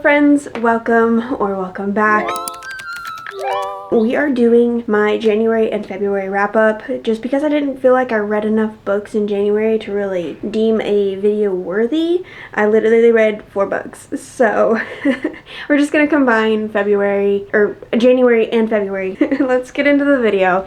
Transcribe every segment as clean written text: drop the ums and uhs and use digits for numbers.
friends, welcome back. We are doing my January and February wrap up just because I didn't feel like I read enough books in January to really deem a video worthy. I literally read 4 books, so we're just gonna combine January and February. Let's get into the video.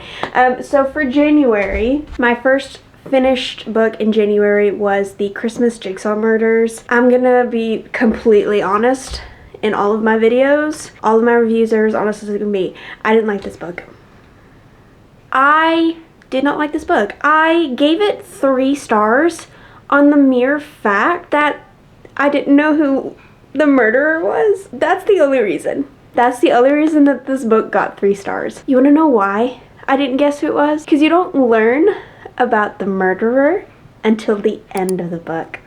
So for January, my first finished book in January was The Christmas Jigsaw Murders. I'm gonna be completely honest. In all of my videos, all of my reviews are as honest as it can be. I didn't like this book. I did not like this book. I gave it 3 stars on the mere fact that I didn't know who the murderer was. That's the only reason. That's the only reason that this book got 3 stars. You wanna know why I didn't guess who it was? Because you don't learn about the murderer until the end of the book.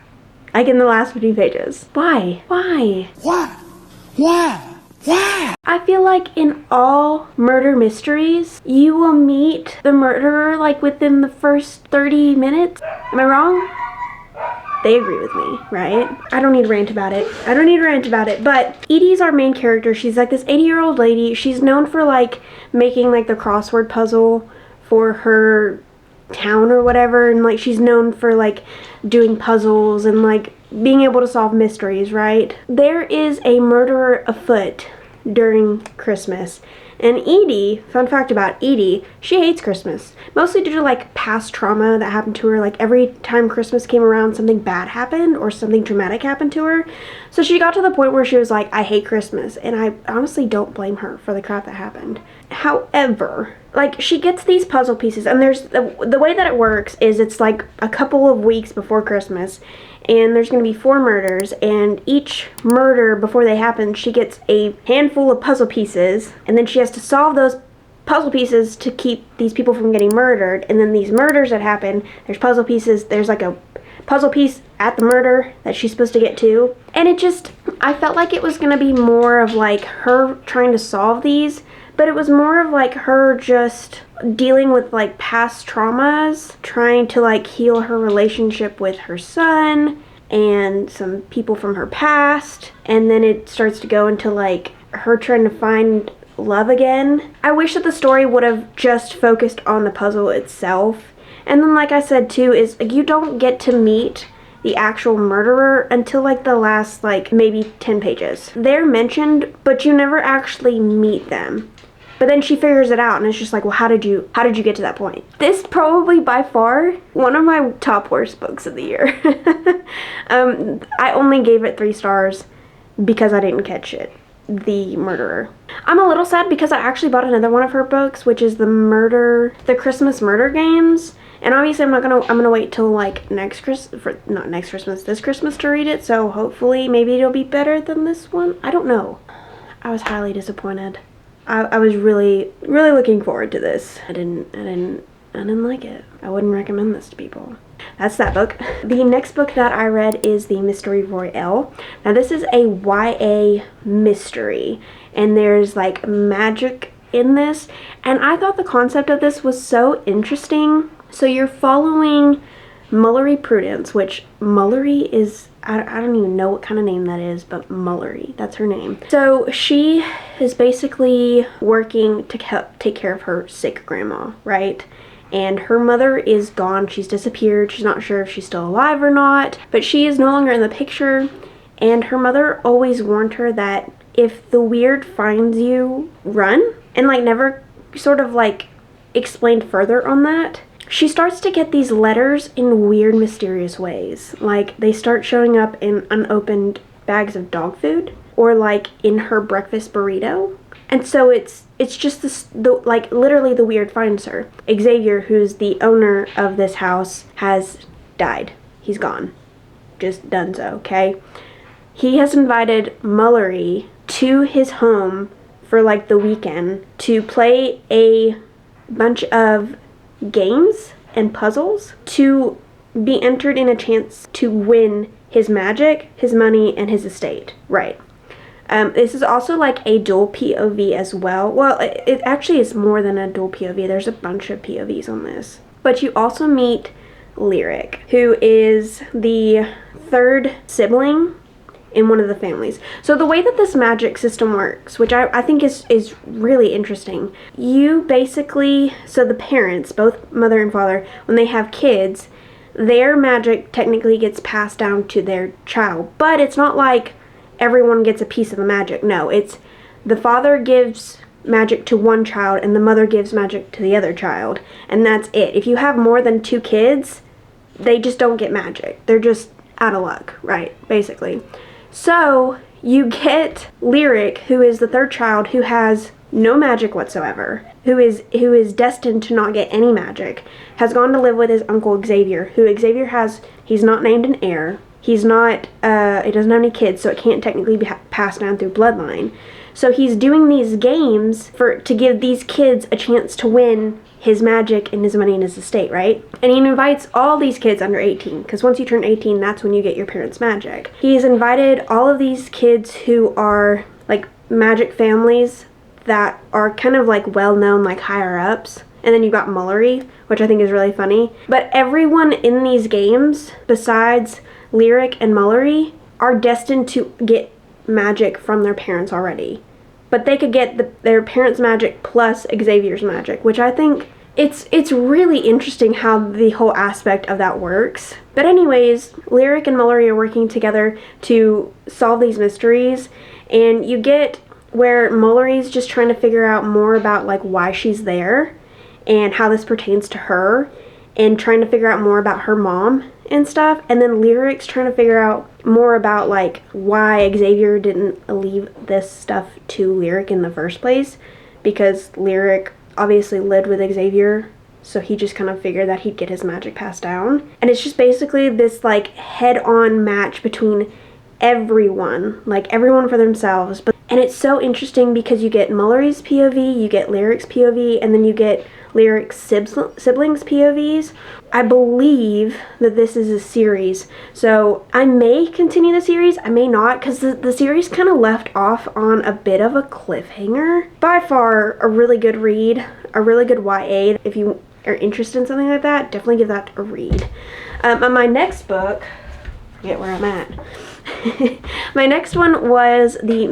Like in the last 50 pages. Why? Why? Why? I feel like in all murder mysteries, you will meet the murderer like within the first 30 minutes. Am I wrong? They agree with me, right? I don't need to rant about it. But Edie's our main character. She's like this 80-year-old lady. She's known for like making like the crossword puzzle for her town or whatever, and like she's known for like doing puzzles and like being able to solve mysteries, right? There is a murderer afoot during Christmas, and Edie, fun fact about Edie, she hates Christmas, mostly due to like past trauma that happened to her. Like every time Christmas came around, something bad happened or something traumatic happened to her, so she got to the point where she was like, I hate Christmas, and I honestly don't blame her for the crap that happened. However, like she gets these puzzle pieces, and there's the way that it works is it's like a couple of weeks before Christmas, and there's going to be 4 murders, and each murder before they happen, she gets a handful of puzzle pieces, and then she has to solve those puzzle pieces to keep these people from getting murdered. And then these murders that happen, there's puzzle pieces, there's like a puzzle piece at the murder that she's supposed to get to, and I felt like it was going to be more of like her trying to solve these, but it was more of like her just dealing with like past traumas, trying to like heal her relationship with her son and some people from her past, and then it starts to go into like her trying to find love again. I wish that the story would have just focused on the puzzle itself. And then like I said too, is like you don't get to meet the actual murderer until like the last like maybe 10 pages. They're mentioned, but you never actually meet them. But then she figures it out, and it's just like, well, how did you get to that point? This probably by far one of my top worst books of the year. I only gave it 3 stars because I didn't catch it. The murderer. I'm a little sad because I actually bought another one of her books, which is the Christmas Murder Games. And obviously I'm gonna wait till like this Christmas to read it, so hopefully maybe it'll be better than this one. I don't know. I was highly disappointed. I was really, really looking forward to this. I didn't like it. I wouldn't recommend this to people. That's that book. The next book that I read is The Mystery Royale. Now this is a YA mystery, and there's like magic in this, and I thought the concept of this was so interesting. So you're following Mullery Prudence, which Mullery is, I don't even know what kind of name that is, but Mullery, that's her name. So she is basically working to take care of her sick grandma, right? And her mother is gone. She's disappeared. She's not sure if she's still alive or not, but she is no longer in the picture. And her mother always warned her that if the weird finds you, run, and like never sort of like explained further on that. She starts to get these letters in weird, mysterious ways. Like, they start showing up in unopened bags of dog food, or like in her breakfast burrito. And so it's just like literally the weird finds her. Xavier, who's the owner of this house, has died. He's gone. Just donezo, okay? He has invited Mullery to his home for like the weekend to play a bunch of games and puzzles to be entered in a chance to win his magic, his money, and his estate. Right. This is also like a dual POV as well. Well, it actually is more than a dual POV. There's a bunch of POVs on this. But you also meet Lyric, who is the 3rd sibling in one of the families. So the way that this magic system works, which I think is really interesting, you basically, so the parents, both mother and father, when they have kids, their magic technically gets passed down to their child. But it's not like everyone gets a piece of the magic. No, it's the father gives magic to one child and the mother gives magic to the other child. And that's it. If you have more than 2 kids, they just don't get magic. They're just out of luck, right? Basically. So you get Lyric, who is the 3rd child, who has no magic whatsoever, who is destined to not get any magic, has gone to live with his uncle Xavier, who Xavier has, he's not named an heir. He's not, he doesn't have any kids, so it can't technically be passed down through bloodline. So he's doing these games to give these kids a chance to win his magic and his money and his estate, right? And he invites all these kids under 18, because once you turn 18, that's when you get your parents' magic. He's invited all of these kids who are like magic families that are kind of like well-known, like higher ups. And then you got Mullery, which I think is really funny. But everyone in these games, besides Lyric and Mullery, are destined to get magic from their parents already. But they could get their parents' magic plus Xavier's magic, which I think it's really interesting how the whole aspect of that works. But anyways, Lyric and Mullery are working together to solve these mysteries, and you get where Mullery's just trying to figure out more about like why she's there and how this pertains to her, and trying to figure out more about her mom and stuff. And then Lyric's trying to figure out more about like why Xavier didn't leave this stuff to Lyric in the first place, because Lyric obviously lived with Xavier, so he just kind of figured that he'd get his magic passed down. And it's just basically this like head-on match between everyone, like everyone for themselves. And it's so interesting because you get Mullery's POV, you get Lyric's POV, and then you get Lyric's siblings' POVs. I believe that this is a series, so I may continue the series, I may not, because the series kind of left off on a bit of a cliffhanger. By far a really good read, a really good YA. If you are interested in something like that, definitely give that a read. On my next book, forget where I'm at. My next one was the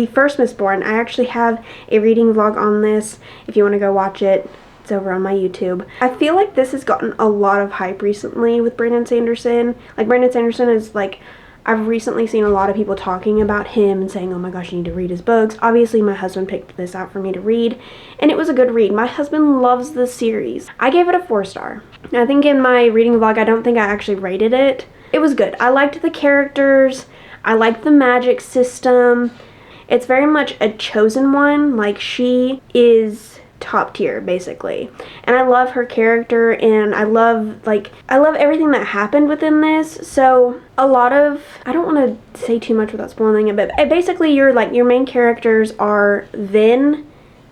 first Mistborn. I actually have a reading vlog on this if you want to go watch it. It's over on my YouTube. I feel like this has gotten a lot of hype recently with Brandon Sanderson. Like, Brandon Sanderson is like, I've recently seen a lot of people talking about him and saying, oh my gosh, you need to read his books. Obviously, my husband picked this out for me to read, and it was a good read. My husband loves the series. I gave it a 4-star. I think in my reading vlog, I don't think I actually rated it. It was good. I liked the characters. I liked the magic system. It's very much a chosen one. Like, she is top tier, basically. And I love her character, and I love everything that happened within this. So a lot of, I don't want to say too much without spoiling it, but basically your main characters are Vin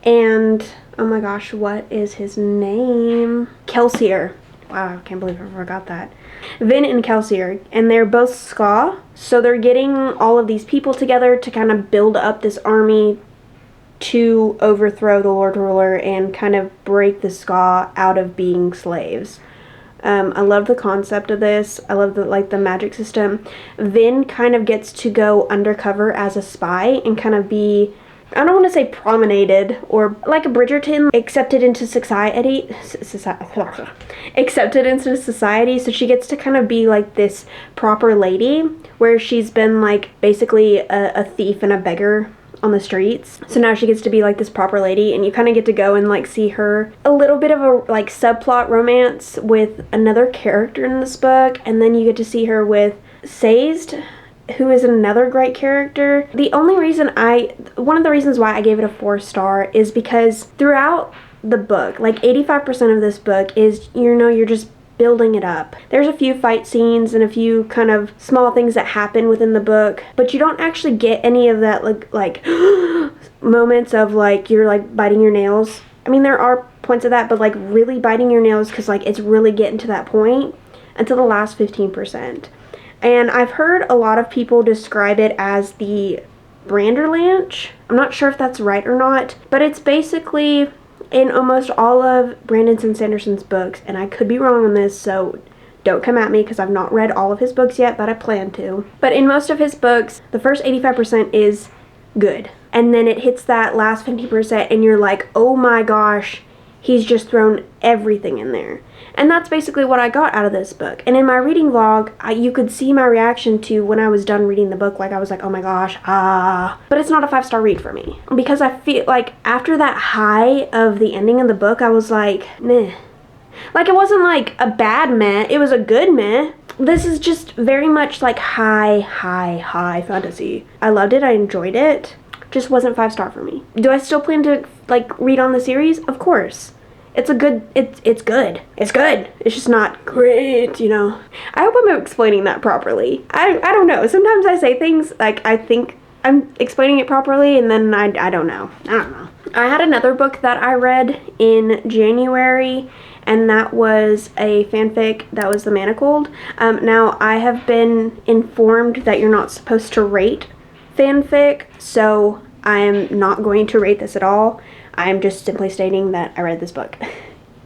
and, oh my gosh, what is his name? Kelsier. Wow, I can't believe I forgot that. Vin and Kelsier, and they're both Ska, so they're getting all of these people together to kind of build up this army to overthrow the Lord Ruler and kind of break the Ska out of being slaves. I love the concept of this. I love the magic system. Vin kind of gets to go undercover as a spy and kind of be, I don't want to say promenaded, or like a Bridgerton, accepted into society, so she gets to kind of be like this proper lady, where she's been like basically a thief and a beggar on the streets. So now she gets to be like this proper lady, and you kind of get to go and like see her, a little bit of a like subplot romance with another character in this book, and then you get to see her with Sazed, who is another great character. One of the reasons why I gave it a 4-star is because throughout the book, like 85% of this book is, you're just building it up. There's a few fight scenes and a few kind of small things that happen within the book, but you don't actually get any of that like moments of like you're like biting your nails. I mean, there are points of that, but like really biting your nails, because like it's really getting to that point until the last 15%. And I've heard a lot of people describe it as the Branderlanch. I'm not sure if that's right or not, but it's basically in almost all of Brandon Sanderson's books, and I could be wrong on this, so Don't come at me because I've not read all of his books yet, but I plan to. But in most of his books, the first 85% is good. And then it hits that last 50% and you're like, oh my gosh, he's just thrown everything in there. And that's basically what I got out of this book. And in my reading vlog, you could see my reaction to when I was done reading the book. Like, I was like, oh my gosh, But it's not a 5-star read for me. Because I feel like after that high of the ending of the book, I was like, meh. Like, it wasn't like a bad meh. It was a good meh. This is just very much like high fantasy. I loved it. I enjoyed it. Just wasn't 5-star for me. Do I still plan to, like, read on the series? Of course. It's good. It's good. It's just not great, you know. I hope I'm explaining that properly. I don't know. Sometimes I say things like I think I'm explaining it properly and then I don't know. I don't know. I had another book that I read in January, and that was a fanfic that was The Manacled. Now, I have been informed that you're not supposed to rate fanfic, so I'm not going to rate this at all. I'm just simply stating that I read this book.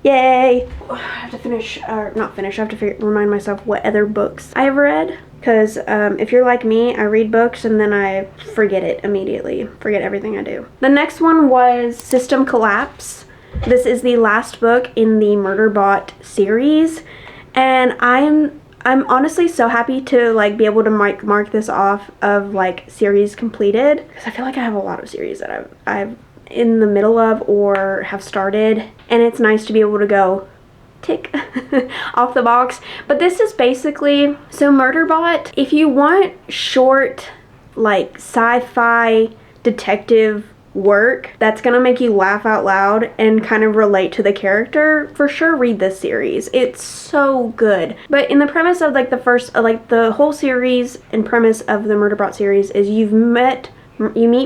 Yay! I have to finish, or not finish, I have to remind myself what other books I have read. Because if you're like me, I read books and then I forget it immediately. Forget everything I do. The next one was System Collapse. This is the last book in the Murderbot series. And I'm honestly so happy to like be able to mark this off of like series completed. Because I feel like I have a lot of series that I've in the middle of or have started, and it's nice to be able to go tick off the box. But this is basically, so Murderbot, if you want short like sci-fi detective work that's gonna make you laugh out loud and kind of relate to the character, for sure read this series. It's so good. But in the premise of like the whole series and premise of the Murderbot series is you meet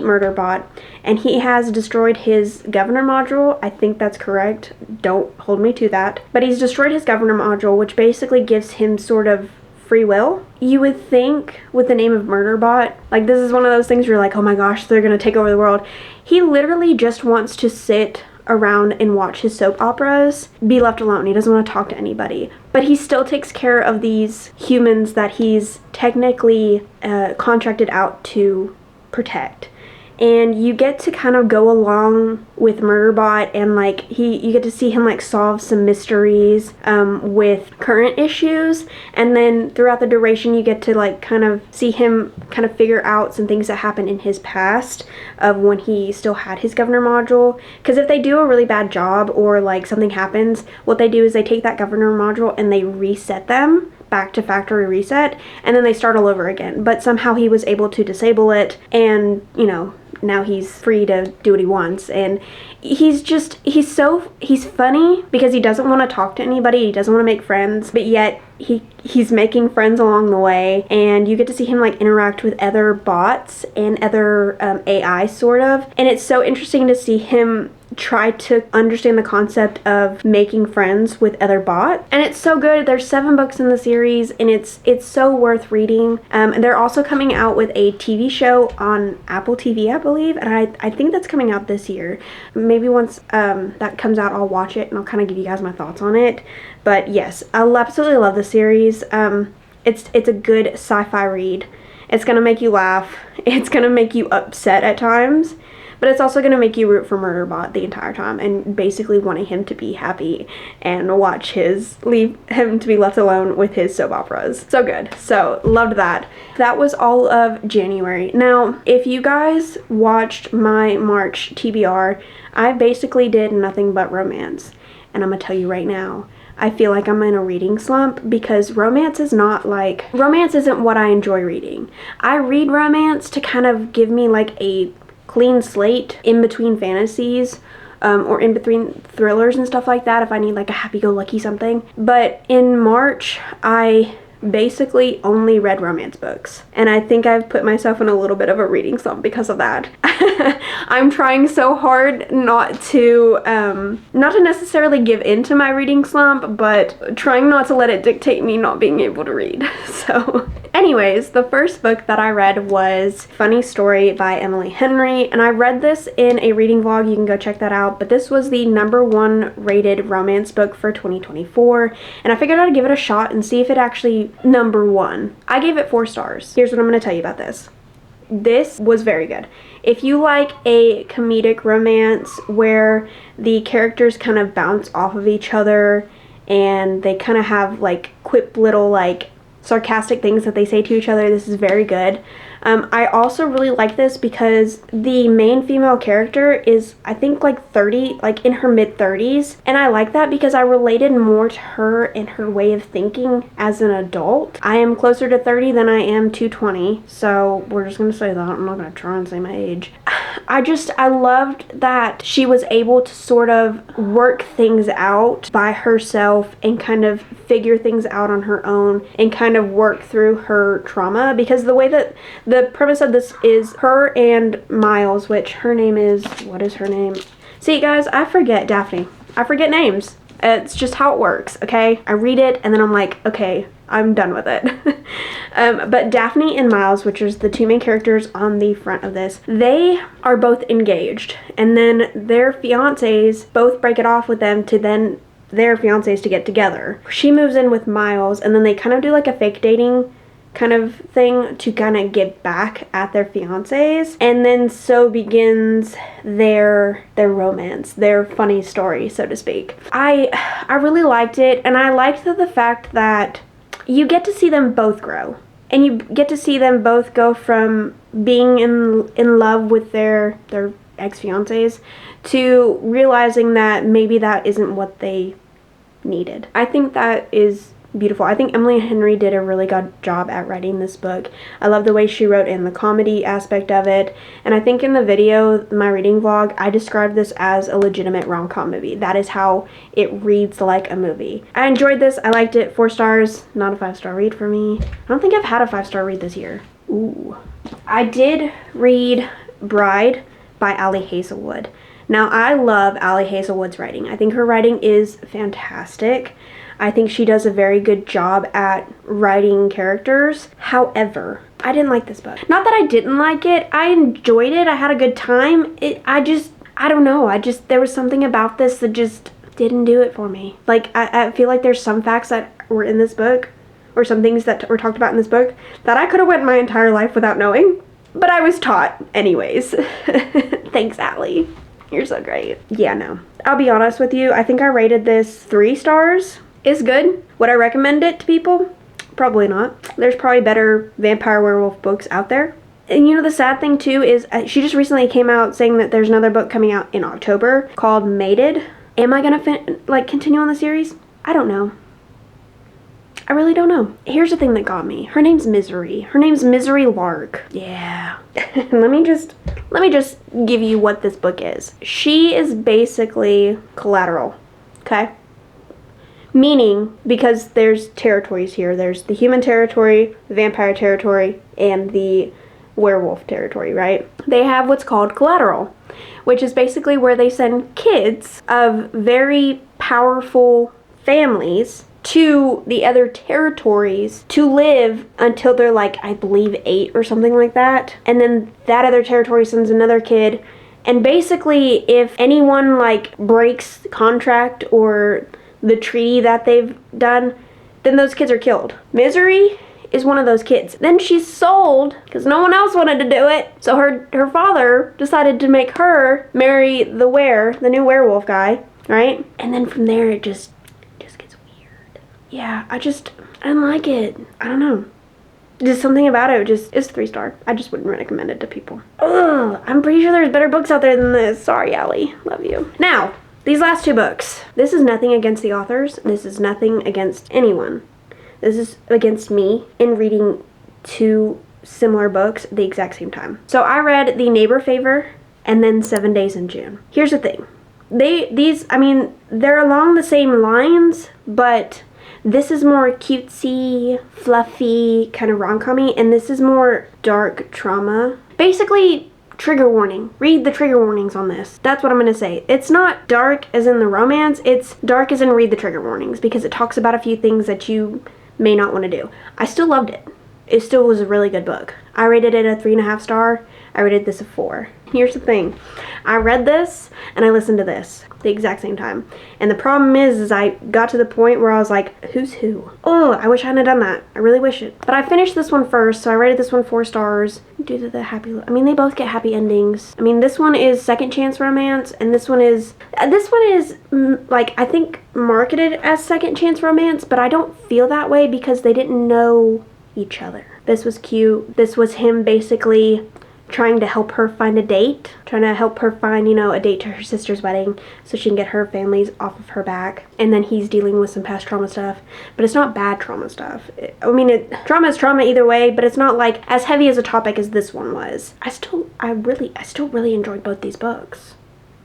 Murderbot, and he has destroyed his governor module. I think that's correct. Don't hold me to that. But he's destroyed his governor module, which basically gives him sort of free will. You would think with the name of Murderbot, like this is one of those things where you're like, oh my gosh, they're gonna take over the world. He literally just wants to sit around and watch his soap operas, be left alone. He doesn't want to talk to anybody. But he still takes care of these humans that he's technically contracted out to protect. And you get to kind of go along with Murderbot, and like you get to see him like solve some mysteries with current issues, and then throughout the duration you get to like kind of see him kind of figure out some things that happened in his past of when he still had his governor module. Because if they do a really bad job or like something happens, what they do is they take that governor module and they reset them back to factory reset, and then they start all over again. But somehow he was able to disable it, and you know, now he's free to do what he wants. And he's funny because he doesn't want to talk to anybody, he doesn't want to make friends, but yet he's making friends along the way. And you get to see him like interact with other bots and other AI sort of, and it's so interesting to see him try to understand the concept of making friends with other bots. And it's so good. There's 7 books in the series, and it's so worth reading. And they're also coming out with a TV show on Apple TV, I believe, and I think that's coming out this year. Maybe once that comes out, I'll watch it and I'll kind of give you guys my thoughts on it. But yes, I'll absolutely love the series. It's a good sci-fi read. It's gonna make you laugh. It's gonna make you upset at times. But it's also going to make you root for Murderbot the entire time and basically wanting him to be happy and leave him to be left alone with his soap operas. So good. So loved that. That was all of January. Now, if you guys watched my March TBR, I basically did nothing but romance. And I'm going to tell you right now, I feel like I'm in a reading slump because romance isn't what I enjoy reading. I read romance to kind of give me like a clean slate in between fantasies or in between thrillers and stuff like that if I need like a happy-go-lucky something. But in March, I basically only read romance books, and I think I've put myself in a little bit of a reading slump because of that. I'm trying so hard not to necessarily give into my reading slump, but trying not to let it dictate me not being able to read. So Anyways, the first book that I read was Funny Story by Emily Henry, and I read this in a reading vlog. You can go check that out, but this was the #1 rated romance book for 2024, and I figured I'd give it a shot and see if it actually #1. I gave it 4 stars. Here's what I'm going to tell you about this. This was very good. If you like a comedic romance where the characters kind of bounce off of each other and they kind of have like quip little like sarcastic things that they say to each other, this is very good. I also really like this because the main female character is, I think, like 30, like in her mid-30s, and I like that because I related more to her and her way of thinking as an adult. I am closer to 30 than I am to 20, so we're just gonna say that. I'm not gonna try and say my age. I loved that she was able to sort of work things out by herself and kind of figure things out on her own and kind of work through her trauma, because the way that the premise of this is her and Miles, which her name is, what is her name? See guys, I forget Daphne. I forget names. It's just how it works, okay? I read it and then I'm like, okay, I'm done with it. But Daphne and Miles, which is the 2 main characters on the front of this, they are both engaged, and then their fiancés both break it off with them to then their fiancés to get together. She moves in with Miles, and then they kind of do like a fake dating kind of thing to kind of get back at their fiancés, and then so begins their romance, their funny story, so to speak. I really liked it, and I liked the fact that you get to see them both grow, and you get to see them both go from being in love with their ex-fiancés to realizing that maybe that isn't what they needed. I think that is beautiful. I think Emily Henry did a really good job at writing this book. I love the way she wrote in the comedy aspect of it, and I think in the video, my reading vlog, I described this as a legitimate rom-com movie. That is how it reads like a movie. I enjoyed this. I liked it. 4 stars. Not a 5-star read for me. I don't think I've had a 5-star read this year. Ooh. I did read Bride by Ali Hazelwood. Now, I love Ali Hazelwood's writing. I think her writing is fantastic. I think she does a very good job at writing characters. However, I didn't like this book. Not that I didn't like it. I enjoyed it. I had a good time. I don't know. There was something about this that just didn't do it for me. Like, I feel like there's some facts that were in this book, or some things that were talked about in this book, that I could have went my entire life without knowing. But I was taught anyways. Thanks, Ali. You're so great. Yeah, no. I'll be honest with you. I think I rated this 3 stars. It's good. Would I recommend it to people? Probably not. There's probably better vampire werewolf books out there. And you know, the sad thing too is she just recently came out saying that there's another book coming out in October called Mated. Am I gonna continue on the series? I don't know. I really don't know. Here's the thing that got me. Her name's Misery. Her name's Misery Lark. Yeah. Let me just give you what this book is. She is basically Collateral. Okay? Meaning, because there's territories here. There's the human territory, the vampire territory, and the werewolf territory, right? They have what's called Collateral, which is basically where they send kids of very powerful families to the other territories to live until they're like, I believe 8 or something like that. And then that other territory sends another kid. And basically, if anyone like breaks the contract or the treaty that they've done, then those kids are killed. Misery is one of those kids. Then she's sold because no one else wanted to do it. So her father decided to make her marry the new werewolf guy, right? And then from there it just gets weird. Yeah, I didn't like it. I don't know. Just something about it, it's 3 star. I just wouldn't recommend it to people. Ugh, I'm pretty sure there's better books out there than this. Sorry, Ali. Love you. Now, these last 2 books. This is nothing against the authors. This is nothing against anyone. This is against me in reading 2 similar books at the exact same time. So I read The Neighbor Favor and then 7 Days in June. Here's the thing. They're along the same lines, but this is more cutesy, fluffy, kind of rom-com-y, and this is more dark trauma. Basically, trigger warning. Read the trigger warnings on this. That's what I'm going to say. It's not dark as in the romance. It's dark as in read the trigger warnings, because it talks about a few things that you may not want to do. I still loved it. it still was a really good book. I rated it a 3.5 star. I rated this a 4. Here's the thing. I read this and I listened to this the exact same time. And the problem is I got to the point where I was like, who's who? Oh, I wish I hadn't done that. I really wish it. But I finished this one first, so I rated this one 4 stars due to the happy, I mean, they both get happy endings. I mean, this one is second chance romance, and this one is like, I think marketed as second chance romance, but I don't feel that way because they didn't know each other. This was cute. This was him basically trying to help her find a date, trying to help her find, you know, a date to her sister's wedding so she can get her families off of her back. And then he's dealing with some past trauma stuff, but it's not bad trauma stuff. Trauma is trauma either way, but it's not like as heavy as a topic as this one was. I still really enjoyed both these books.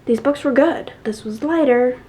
These books were good. This was lighter.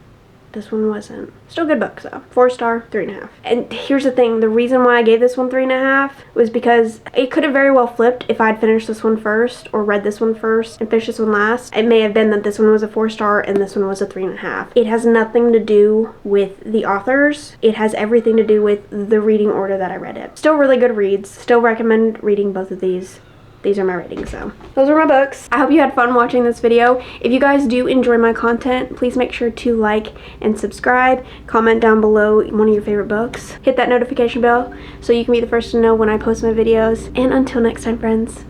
This one wasn't. Still good books though. 4 star, 3.5. And here's the thing, the reason why I gave this one 3.5 was because it could have very well flipped if I'd finished this one first or read this one first and finished this one last. It may have been that this one was a 4 star and this one was a 3.5. It has nothing to do with the authors. It has everything to do with the reading order that I read it. Still really good reads. Still recommend reading both of these. These are my ratings, so those are my books. I hope you had fun watching this video. If you guys do enjoy my content, please make sure to like and subscribe. Comment down below one of your favorite books. Hit that notification bell so you can be the first to know when I post my videos. And until next time, friends,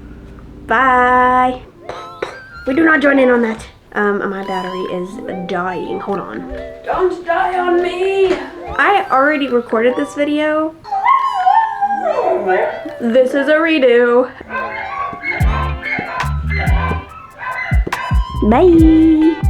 bye. We do not join in on that. My battery is dying. Hold on. Don't die on me. I already recorded this video. This is a redo. Bye.